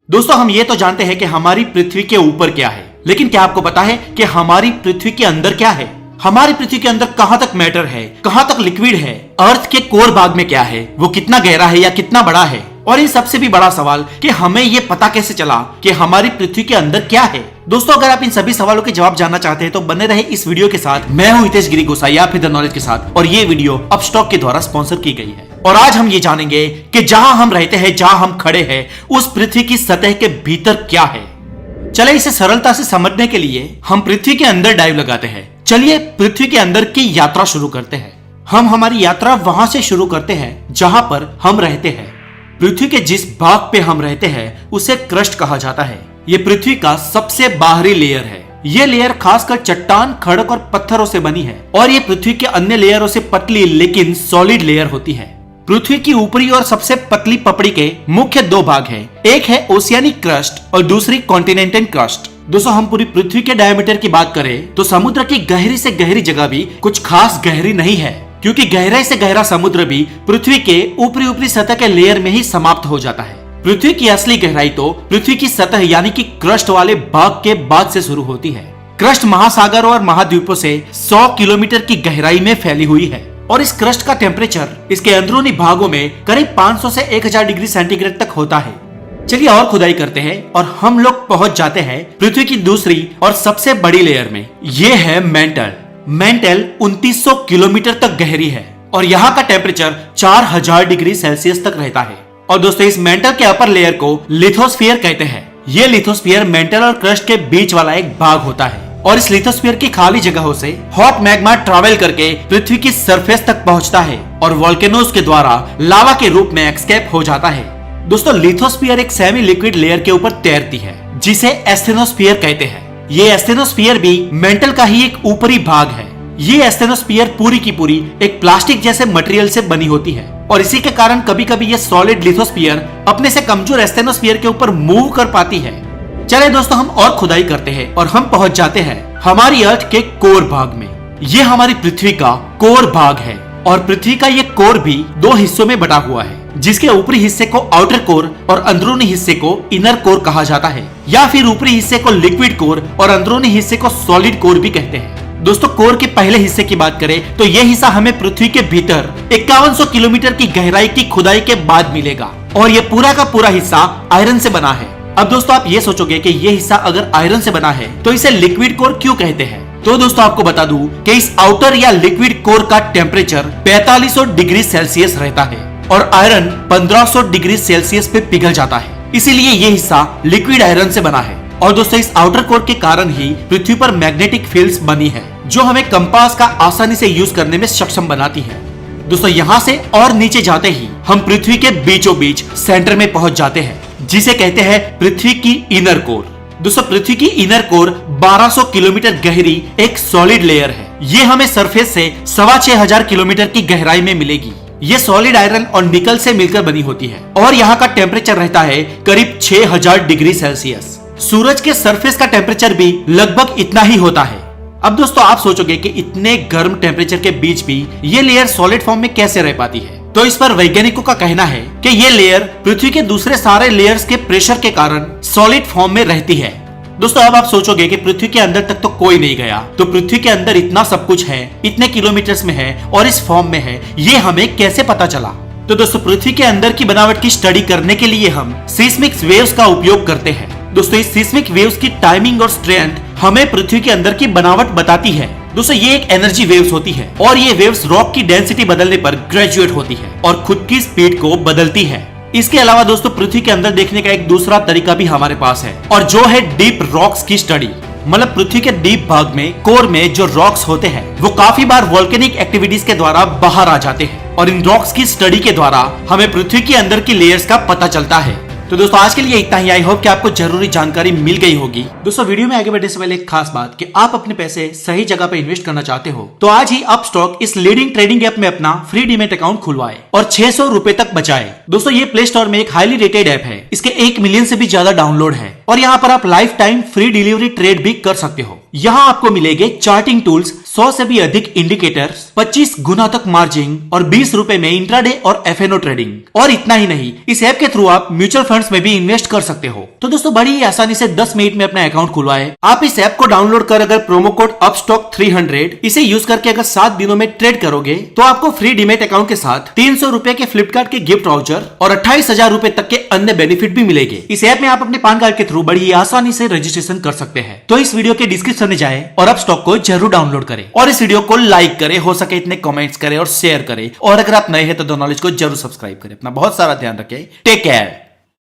दोस्तों हम ये तो जानते हैं कि हमारी पृथ्वी के ऊपर क्या है, लेकिन क्या आपको पता है कि हमारी पृथ्वी के अंदर क्या है? हमारी पृथ्वी के अंदर कहां तक मैटर है, कहां तक लिक्विड है, अर्थ के कोर भाग में क्या है, वो कितना गहरा है या कितना बड़ा है, और इन सबसे भी बड़ा सवाल कि हमें ये पता कैसे चला कि हमारी पृथ्वी के अंदर क्या है। दोस्तों अगर आप इन सभी सवालों के जवाब जानना चाहते हैं तो बने रहे इस वीडियो के साथ। मैं हूं हितेश गिरी गोसाई या फिर द नॉलेज के साथ, और ये वीडियो अपस्टॉक के द्वारा स्पॉन्सर की गई है। और आज हम ये जानेंगे कि जहां हम रहते हैं, जहां हम खड़े हैं, उस पृथ्वी की सतह के भीतर क्या है। चले इसे सरलता से समझने के लिए हम पृथ्वी के अंदर डाइव लगाते हैं। चलिए पृथ्वी के अंदर की यात्रा शुरू करते हैं। हम हमारी यात्रा वहां से शुरू करते हैं जहां पर हम रहते हैं। पृथ्वी के जिस भाग पे हम रहते हैं उसे क्रस्ट कहा जाता है। ये पृथ्वी का सबसे बाहरी लेयर है। ये लेयर खासकर चट्टान, खड़क और पत्थरों से बनी है, और ये पृथ्वी के अन्य लेयरों से पतली लेकिन सॉलिड लेयर होती है। पृथ्वी की ऊपरी और सबसे पतली पपड़ी के मुख्य दो भाग हैं। एक है ओशियानिक क्रस्ट और दूसरी कॉन्टिनेंटल क्रस्ट। दोस्तों हम पूरी पृथ्वी के डायमीटर की बात करें तो समुद्र की गहरी से गहरी जगह भी कुछ खास गहरी नहीं है, क्योंकि गहराई से गहरा समुद्र भी पृथ्वी के ऊपरी सतह के लेयर में ही समाप्त हो जाता है। पृथ्वी की असली गहराई तो पृथ्वी की सतह यानी कि क्रस्ट वाले भाग के बाद से शुरू होती है। क्रस्ट महासागरों और महाद्वीपों से 100 किलोमीटर की गहराई में फैली हुई है, और इस क्रस्ट का टेम्परेचर इसके अंदरूनी भागों में करीब 500 से 1000 डिग्री सेंटीग्रेड तक होता है। चलिए और खुदाई करते हैं और हम लोग पहुंच जाते हैं पृथ्वी की दूसरी और सबसे बड़ी लेयर में। ये है मेंटल। मेंटल 2900 किलोमीटर तक गहरी है और यहाँ का टेम्परेचर 4000 डिग्री सेल्सियस तक रहता है। और दोस्तों इस मेंटल के अपर लेयर को लिथोस्फीयर कहते हैं। ये लिथोस्फीयर मेंटल और क्रस्ट के बीच वाला एक भाग होता है, और इस लिथोस्फीयर की खाली जगहों से हॉट मैग्मा ट्रैवल करके पृथ्वी की सरफेस तक पहुंचता है और वोल्केनोज के द्वारा लावा के रूप में एस्केप हो जाता है। दोस्तों लिथोस्फीयर एक सेमी लिक्विड लेयर के ऊपर तैरती है जिसे एस्थेनोस्फीयर कहते हैं। ये एस्थेनोस्फीयर भी मेंटल का ही एक ऊपरी भाग है। ये एस्थेनोस्फीयर पूरी की पूरी एक प्लास्टिक जैसे मटेरियल से बनी होती है, और इसी के कारण कभी कभी ये सॉलिड लिथोस्फीयर अपने से कमजोर एस्थेनोस्फीयर के ऊपर मूव कर पाती है। चले दोस्तों हम और खुदाई करते हैं और हम पहुंच जाते हैं हमारी अर्थ के कोर भाग में। ये हमारी पृथ्वी का कोर भाग है, और पृथ्वी का ये कोर भी दो हिस्सों में बटा हुआ है, जिसके ऊपरी हिस्से को आउटर कोर और अंदरूनी हिस्से को इनर कोर कहा जाता है, या फिर ऊपरी हिस्से को लिक्विड कोर और अंदरूनी हिस्से को सॉलिड कोर भी कहते हैं। दोस्तों कोर के पहले हिस्से की बात करें तो यह हिस्सा हमें पृथ्वी के भीतर 5100 किलोमीटर की गहराई की खुदाई के बाद मिलेगा, और यह पूरा का पूरा हिस्सा आयरन से बना है। अब दोस्तों आप ये सोचोगे कि यह हिस्सा अगर आयरन से बना है तो इसे लिक्विड कोर क्यों कहते हैं? तो दोस्तों आपको बता दूं कि इस आउटर या लिक्विड कोर का टेम्परेचर 4500 डिग्री सेल्सियस रहता है, और आयरन 1500 डिग्री सेल्सियस पे पिघल जाता है, इसीलिए ये हिस्सा लिक्विड आयरन से बना है। और दोस्तों इस आउटर कोर के कारण ही पृथ्वी पर मैग्नेटिक फील्ड्स बनी है, जो हमें कंपास का आसानी से यूज करने में सक्षम बनाती है। दोस्तों यहाँ से और नीचे जाते ही हम पृथ्वी के बीचों बीच सेंटर में पहुंच जाते हैं, जिसे कहते हैं पृथ्वी की इनर कोर। दोस्तों पृथ्वी की इनर कोर 1200 किलोमीटर गहरी एक सॉलिड लेयर है। ये हमें सरफेस से 6500 किलोमीटर की गहराई में मिलेगी। ये सॉलिड आयरन और निकल से मिलकर बनी होती है, और यहाँ का टेम्परेचर रहता है करीब 6000 डिग्री सेल्सियस। सूरज के सरफेस का टेम्परेचर भी लगभग इतना ही होता है। अब दोस्तों आप सोचोगे कि इतने गर्म टेम्परेचर के बीच भी ये लेयर सॉलिड फॉर्म में कैसे रह पाती है? तो इस पर वैज्ञानिकों का कहना है कि ये लेयर पृथ्वी के दूसरे सारे लेयर्स के प्रेशर के कारण सॉलिड फॉर्म में रहती है। दोस्तों अब आप सोचोगे कि पृथ्वी के अंदर तक तो कोई नहीं गया, तो पृथ्वी के अंदर इतना सब कुछ है, इतने किलोमीटर्स में है और इस फॉर्म में है, ये हमें कैसे पता चला? तो दोस्तों पृथ्वी के अंदर की बनावट की स्टडी करने के लिए हम सीस्मिक वेव्स का उपयोग करते हैं। दोस्तों इस सीस्मिक वेव्स की टाइमिंग और स्ट्रेंथ हमें पृथ्वी के अंदर की बनावट बताती है। दोस्तों ये एक एनर्जी वेव्स होती है, और ये वेव्स रॉक की डेंसिटी बदलने पर ग्रेजुएट होती है और खुद की स्पीड को बदलती है। इसके अलावा दोस्तों पृथ्वी के अंदर देखने का एक दूसरा तरीका भी हमारे पास है, और जो है डीप रॉक्स की स्टडी। मतलब पृथ्वी के डीप भाग में, कोर में जो रॉक्स होते हैं वो काफी बार वोल्केनिक एक्टिविटीज के द्वारा बाहर आ जाते हैं, और इन रॉक्स की स्टडी के द्वारा हमें पृथ्वी के अंदर की लेयर्स का पता चलता है। तो दोस्तों आज के लिए इतना ही। आई होप कि आपको जरूरी जानकारी मिल गई होगी। दोस्तों वीडियो में आगे बढ़ने से पहले एक खास बात कि आप अपने पैसे सही जगह पे इन्वेस्ट करना चाहते हो तो आज ही अपस्टॉक इस लीडिंग ट्रेडिंग ऐप में अपना फ्री डीमैट अकाउंट खुलवाए और 600 रुपए तक बचाए। दोस्तों ये प्ले स्टोर में एक हाईली रेटेड ऐप है। इसके 1 मिलियन से भी ज्यादा डाउनलोड है, और यहाँ पर आप life time free delivery trade भी कर सकते हो। यहाँ आपको मिलेंगे चार्टिंग टूल्स, 100 से भी अधिक इंडिकेटर्स, 25 गुना तक मार्जिन और 20 रुपए में इंट्राडे और एफएनओ ट्रेडिंग। और इतना ही नहीं, इस ऐप के थ्रू आप म्यूचुअल फंड्स में भी इन्वेस्ट कर सकते हो। तो दोस्तों बड़ी ही आसानी से 10 मिनट में अपना अकाउंट खुलवाए। आप इस ऐप को डाउनलोड कर अगर प्रोमो कोड अपस्टॉक 300 इसे यूज करके अगर 7 दिनों में ट्रेड करोगे तो आपको फ्री डीमेट अकाउंट के साथ 300 रुपए के फ्लिपकार्ट के गिफ्ट वाउचर और 28,000 रुपए तक के अन्य बेनिफिट भी मिलेंगे। इस ऐप में आप अपने पैन कार्ड के थ्रू बड़ी ही आसानी से रजिस्ट्रेशन कर सकते हैं। तो इस वीडियो के डिस्क्रिप्शन में जाए और अपस्टॉक को जरूर डाउनलोड करें और इस वीडियो को लाइक करें, हो सके इतने कमेंट्स करें और शेयर करें। और अगर आप नए हैं तो द नॉलेज को जरूर सब्सक्राइब करें। अपना बहुत सारा ध्यान रखें। Take care.